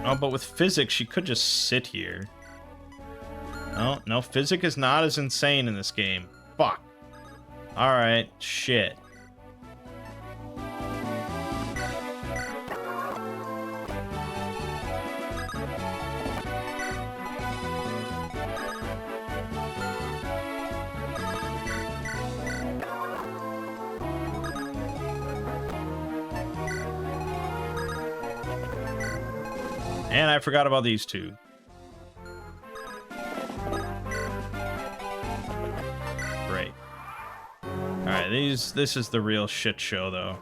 Oh, but with Physic, she could just sit here. Oh, no, Physic is not as insane in this game. Fuck. Alright, shit. And I forgot about these two. Great. Alright, this is the real shit show, though.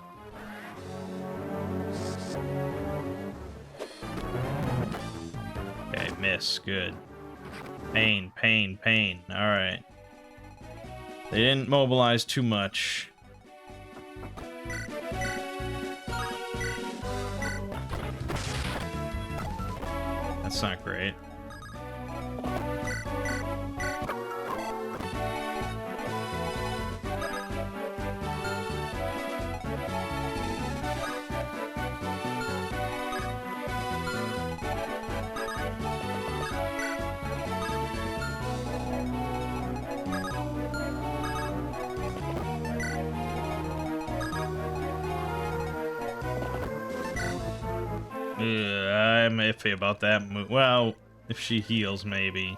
Okay, miss. Good. Pain, pain, pain. Alright. They didn't mobilize too much. That's not great. I'm iffy about that move. Well, if she heals, maybe.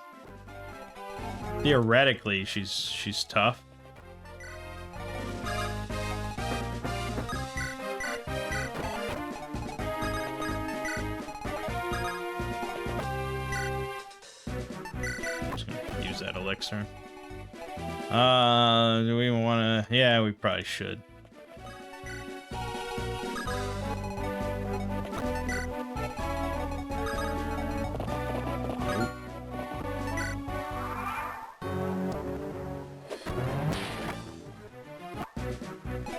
Theoretically, she's tough. Just gonna use that elixir. Do we want to? Yeah, we probably should.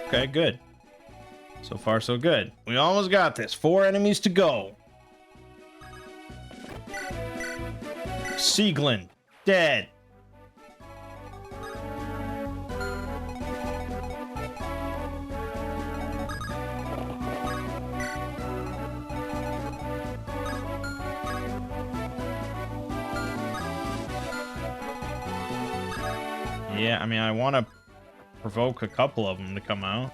Okay, good. So far, so good. We almost got this. 4 enemies to go. Sieglin, dead. Yeah, I mean, I want to provoke a couple of them to come out.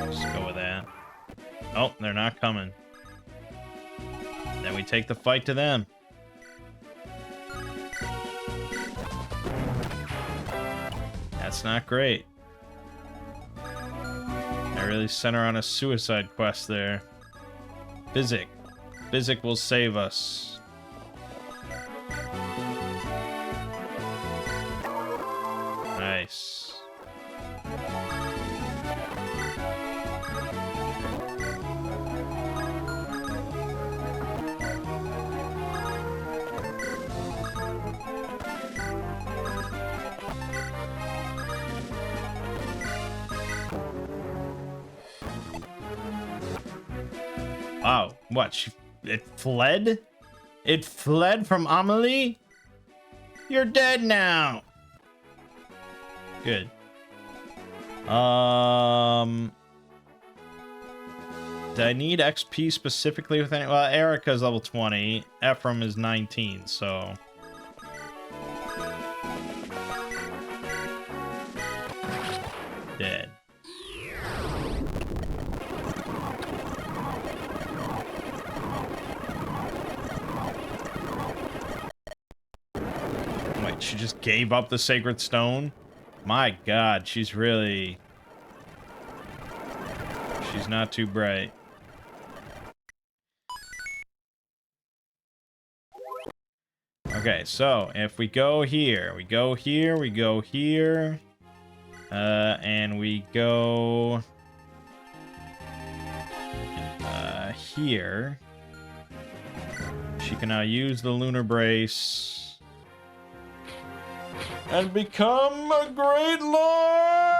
Just go with that. Oh, they're not coming. Then we take the fight to them. That's not great. I really sent her on a suicide quest there. Physic. Physic will save us. Nice. Wow, what? It fled? It fled from Amelie? You're dead now. Good. Do I need XP specifically with any? Well, Erica's level 20. Ephraim is 19, so. Dead. Wait, she just gave up the sacred stone? My God, she's really... She's not too bright. Okay, so if we go here, we go here, we go here, and we go here. She can now use the lunar brace and become a great lord.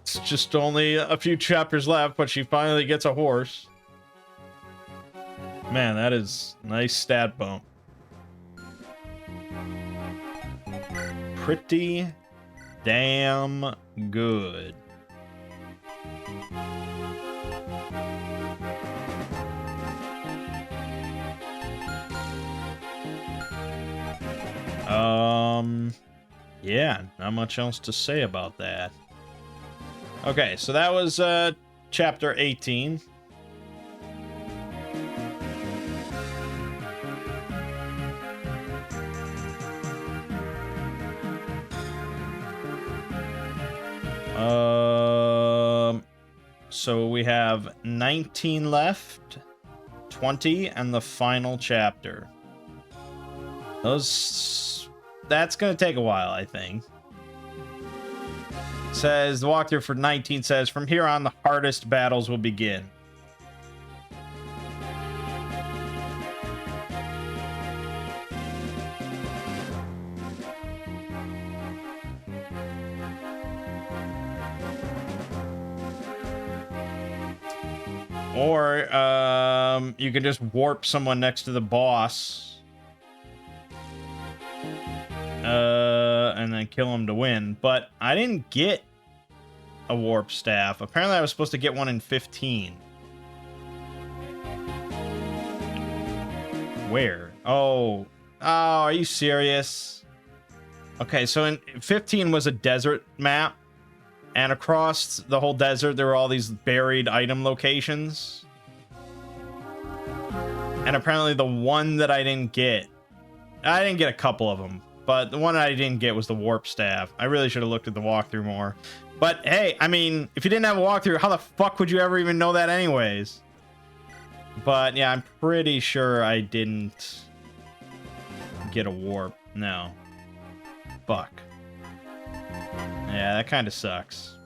It's just only a few chapters left, but she finally gets a horse. Man, that is nice stat bump. Pretty damn good. Yeah, not much else to say about that. Okay, so that was chapter 18. So we have 19 left, 20, and the final chapter. That's gonna take a while, I think. Says the walkthrough for 19 says, from here on the hardest battles will begin. Or you can just warp someone next to the boss. And then kill him to win. But I didn't get a warp staff. Apparently I was supposed to get one in 15. Where? Oh, are you serious? Okay, so in 15 was a desert map. And across the whole desert, there were all these buried item locations. And apparently the one that I didn't get a couple of them. But the one I didn't get was the warp staff. I really should have looked at the walkthrough more. But hey, I mean, if you didn't have a walkthrough, how the fuck would you ever even know that anyways? But yeah, I'm pretty sure I didn't get a warp. No. Fuck. Yeah, that kind of sucks.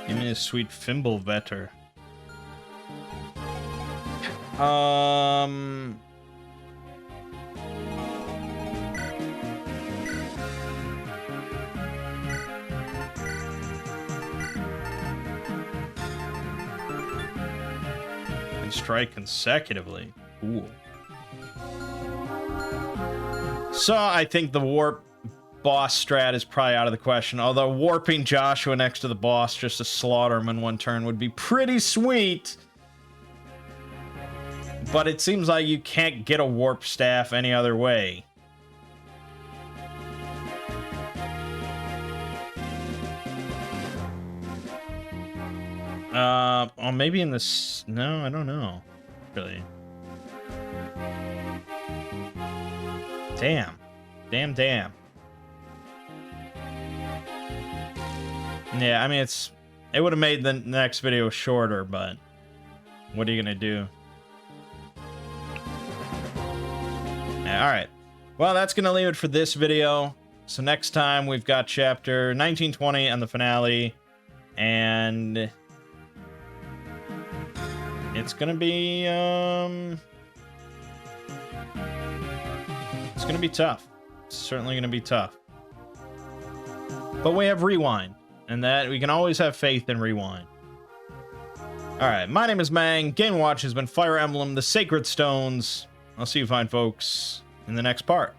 Give me a sweet Fimblevetter. And strike consecutively. Cool. So I think the warp boss strat is probably out of the question, although warping Joshua next to the boss just to slaughter him in one turn would be pretty sweet. But it seems like you can't get a warp staff any other way. Oh, maybe in this... No, I don't know. Really. Damn. Damn. Yeah, I mean, it would have made the next video shorter, but what are you gonna do? Yeah, all right. Well, that's gonna leave it for this video. So next time we've got chapter 1920 and the finale, and it's gonna be it's gonna be tough. It's certainly gonna be tough. But we have Rewind. And that we can always have faith in Rewind. Alright, my name is Mangg. Game Watch has been Fire Emblem, the Sacred Stones. I'll see you fine folks in the next part.